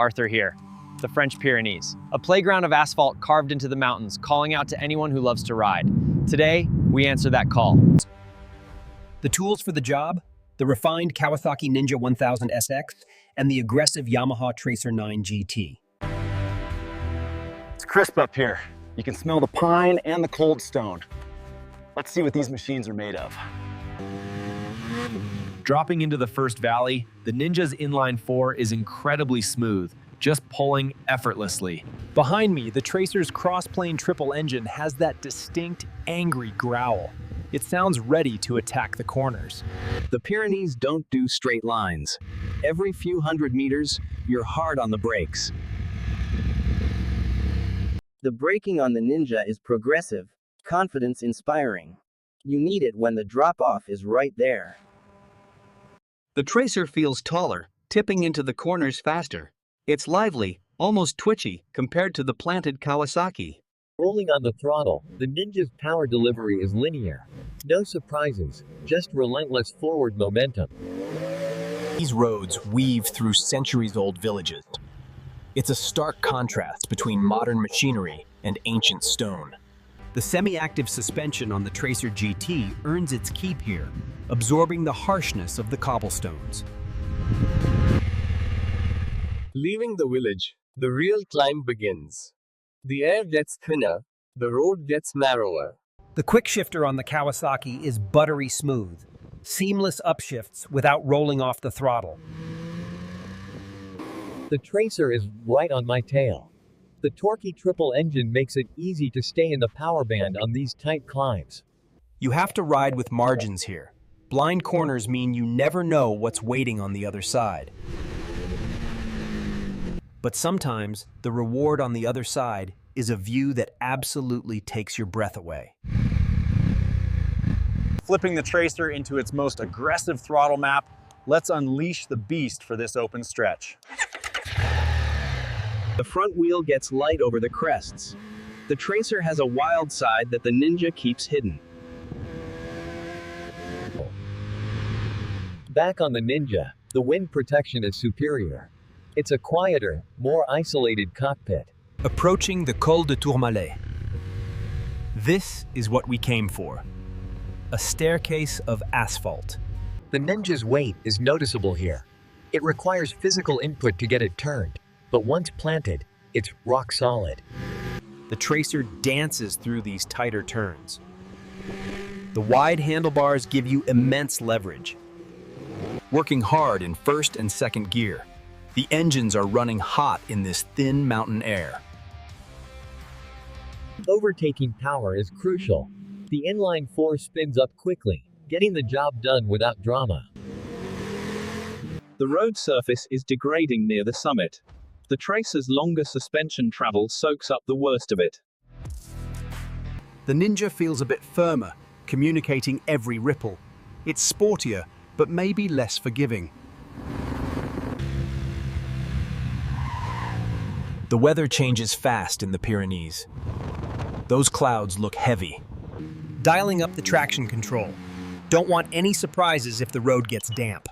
Arthur here, the French Pyrenees, a playground of asphalt carved into the mountains, calling out to anyone who loves to ride. Today, we answer that call. The tools for the job? The refined Kawasaki Ninja 1000 SX and the aggressive Yamaha Tracer 9 GT. It's crisp up here. You can smell the pine and the cold stone. Let's see what these machines are made of. Dropping into the first valley, the Ninja's inline 4 is incredibly smooth, just pulling effortlessly. Behind me, the Tracer's cross-plane triple engine has that distinct, angry growl. It sounds ready to attack the corners. The Pyrenees don't do straight lines. Every few hundred meters, you're hard on the brakes. The braking on the Ninja is progressive, confidence-inspiring. You need it when the drop-off is right there. The Tracer feels taller, tipping into the corners faster. It's lively, almost twitchy, compared to the planted Kawasaki. Rolling on the throttle, the Ninja's power delivery is linear. No surprises, just relentless forward momentum. These roads weave through centuries-old villages. It's a stark contrast between modern machinery and ancient stone. The semi-active suspension on the Tracer GT earns its keep here, absorbing the harshness of the cobblestones. Leaving the village, the real climb begins. The air gets thinner, the road gets narrower. The quick shifter on the Kawasaki is buttery smooth, seamless upshifts without rolling off the throttle. The Tracer is right on my tail. The torquey triple engine makes it easy to stay in the power band on these tight climbs. You have to ride with margins here. Blind corners mean you never know what's waiting on the other side. But sometimes, the reward on the other side is a view that absolutely takes your breath away. Flipping the Tracer into its most aggressive throttle map, let's unleash the beast for this open stretch. The front wheel gets light over the crests. The Tracer has a wild side that the Ninja keeps hidden. Back on the Ninja, the wind protection is superior. It's a quieter, more isolated cockpit. Approaching the Col de Tourmalet. This is what we came for. A staircase of asphalt. The Ninja's weight is noticeable here. It requires physical input to get it turned, but once planted, it's rock solid. The Tracer dances through these tighter turns. The wide handlebars give you immense leverage. Working hard in first and second gear, the engines are running hot in this thin mountain air. Overtaking power is crucial. The inline 4 spins up quickly, getting the job done without drama. The road surface is degrading near the summit. The Tracer's longer suspension travel soaks up the worst of it. The Ninja feels a bit firmer, communicating every ripple. It's sportier, but maybe less forgiving. The weather changes fast in the Pyrenees. Those clouds look heavy. Dialing up the traction control. Don't want any surprises if the road gets damp.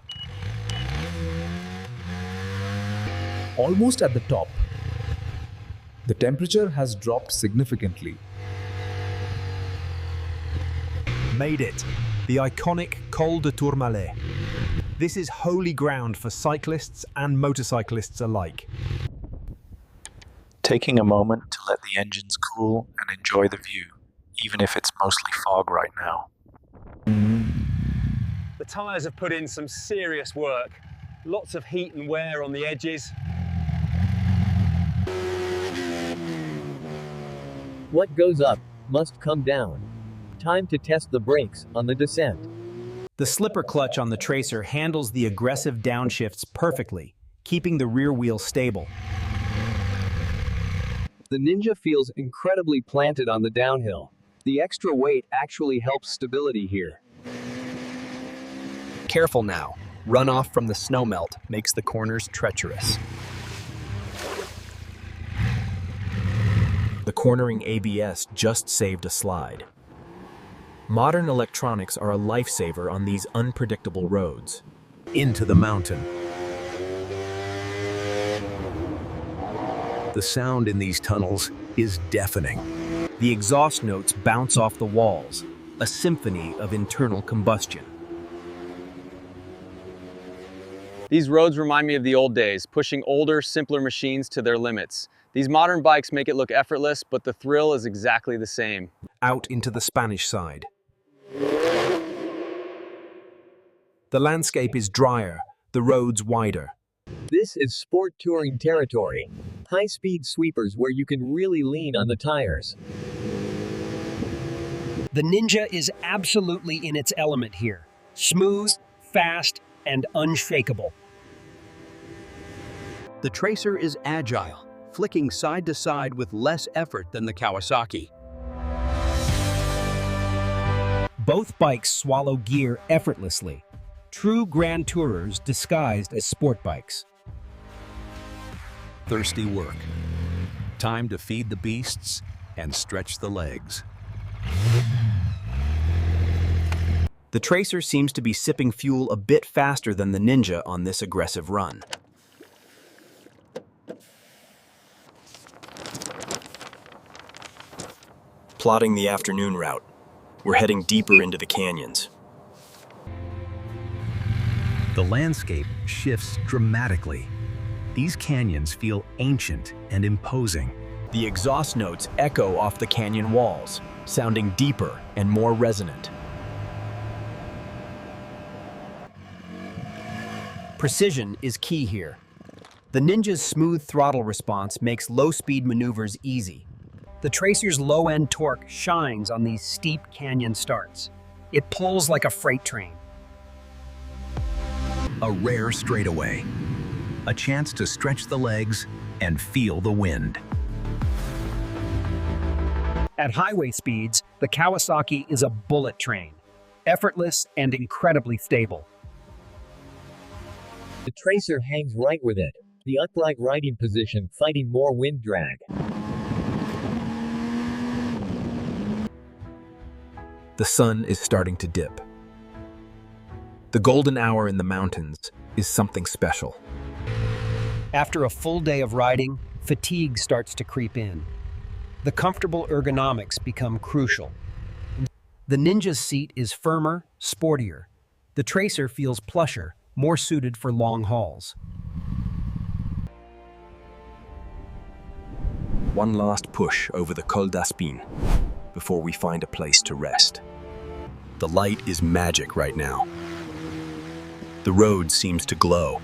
Almost at the top. The temperature has dropped significantly. Made it. The iconic Col de Tourmalet. This is holy ground for cyclists and motorcyclists alike. Taking a moment to let the engines cool and enjoy the view, even if it's mostly fog right now. The tyres have put in some serious work. Lots of heat and wear on the edges. What goes up must come down. Time to test the brakes on the descent. The slipper clutch on the Tracer handles the aggressive downshifts perfectly, keeping the rear wheel stable. The Ninja feels incredibly planted on the downhill. The extra weight actually helps stability here. Careful now. Runoff from the snowmelt makes the corners treacherous. The cornering ABS just saved a slide. Modern electronics are a lifesaver on these unpredictable roads. Into the mountain. The sound in these tunnels is deafening. The exhaust notes bounce off the walls, a symphony of internal combustion. These roads remind me of the old days, pushing older, simpler machines to their limits. These modern bikes make it look effortless, but the thrill is exactly the same. Out into the Spanish side. The landscape is drier, the roads wider. This is sport touring territory. High-speed sweepers where you can really lean on the tires. The Ninja is absolutely in its element here. Smooth, fast, and unshakable. The Tracer is agile, flicking side to side with less effort than the Kawasaki. Both bikes swallow gear effortlessly. True Grand Tourers disguised as sport bikes. Thirsty work. Time to feed the beasts and stretch the legs. The Tracer seems to be sipping fuel a bit faster than the Ninja on this aggressive run. Plotting the afternoon route, we're heading deeper into the canyons. The landscape shifts dramatically. These canyons feel ancient and imposing. The exhaust notes echo off the canyon walls, sounding deeper and more resonant. Precision is key here. The Ninja's smooth throttle response makes low-speed maneuvers easy. The Tracer's low-end torque shines on these steep canyon starts. It pulls like a freight train. A rare straightaway. A chance to stretch the legs and feel the wind. At highway speeds, the Kawasaki is a bullet train, effortless and incredibly stable. The Tracer hangs right with it, the upright riding position fighting more wind drag. The sun is starting to dip. The golden hour in the mountains is something special. After a full day of riding, fatigue starts to creep in. The comfortable ergonomics become crucial. The Ninja's seat is firmer, sportier. The Tracer feels plusher, more suited for long hauls. One last push over the Col d'Aspin before we find a place to rest. The light is magic right now. The road seems to glow.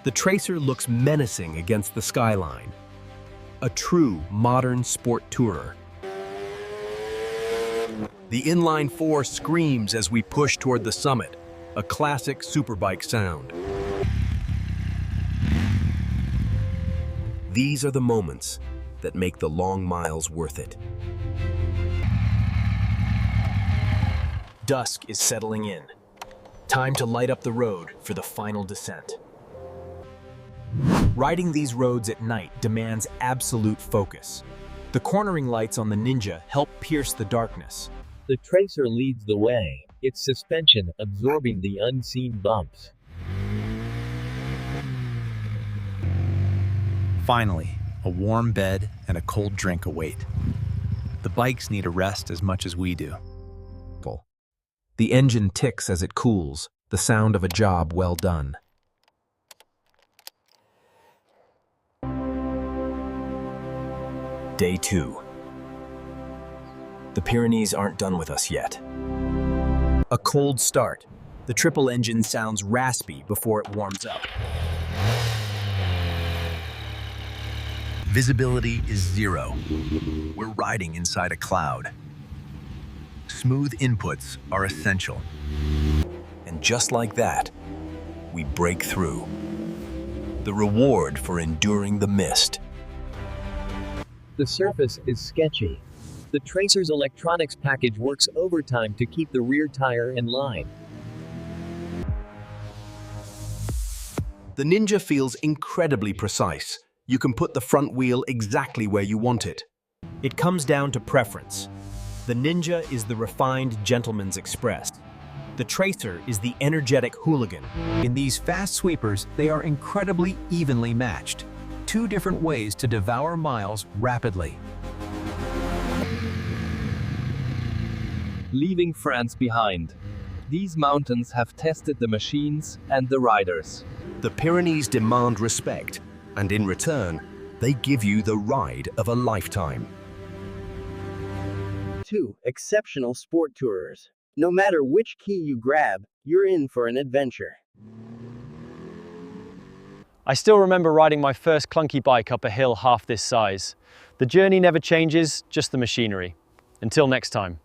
The Tracer looks menacing against the skyline. A true modern sport tourer. The inline 4 screams as we push toward the summit, a classic superbike sound. These are the moments that make the long miles worth it. Dusk is settling in. Time to light up the road for the final descent. Riding these roads at night demands absolute focus. The cornering lights on the Ninja help pierce the darkness. The Tracer leads the way, its suspension absorbing the unseen bumps. Finally, a warm bed and a cold drink await. The bikes need a rest as much as we do. The engine ticks as it cools, the sound of a job well done. Day 2. The Pyrenees aren't done with us yet. A cold start. The triple engine sounds raspy before it warms up. Visibility is zero. We're riding inside a cloud. Smooth inputs are essential. And just like that, we break through. The reward for enduring the mist. The surface is sketchy. The Tracer's electronics package works overtime to keep the rear tire in line. The Ninja feels incredibly precise. You can put the front wheel exactly where you want it. It comes down to preference. The Ninja is the refined gentleman's express. The Tracer is the energetic hooligan. In these fast sweepers, they are incredibly evenly matched. Two different ways to devour miles rapidly. Leaving France behind. These mountains have tested the machines and the riders. The Pyrenees demand respect, and in return, they give you the ride of a lifetime. 2. Exceptional sport tourers. No matter which key you grab, you're in for an adventure. I still remember riding my first clunky bike up a hill half this size. The journey never changes, just the machinery. Until next time.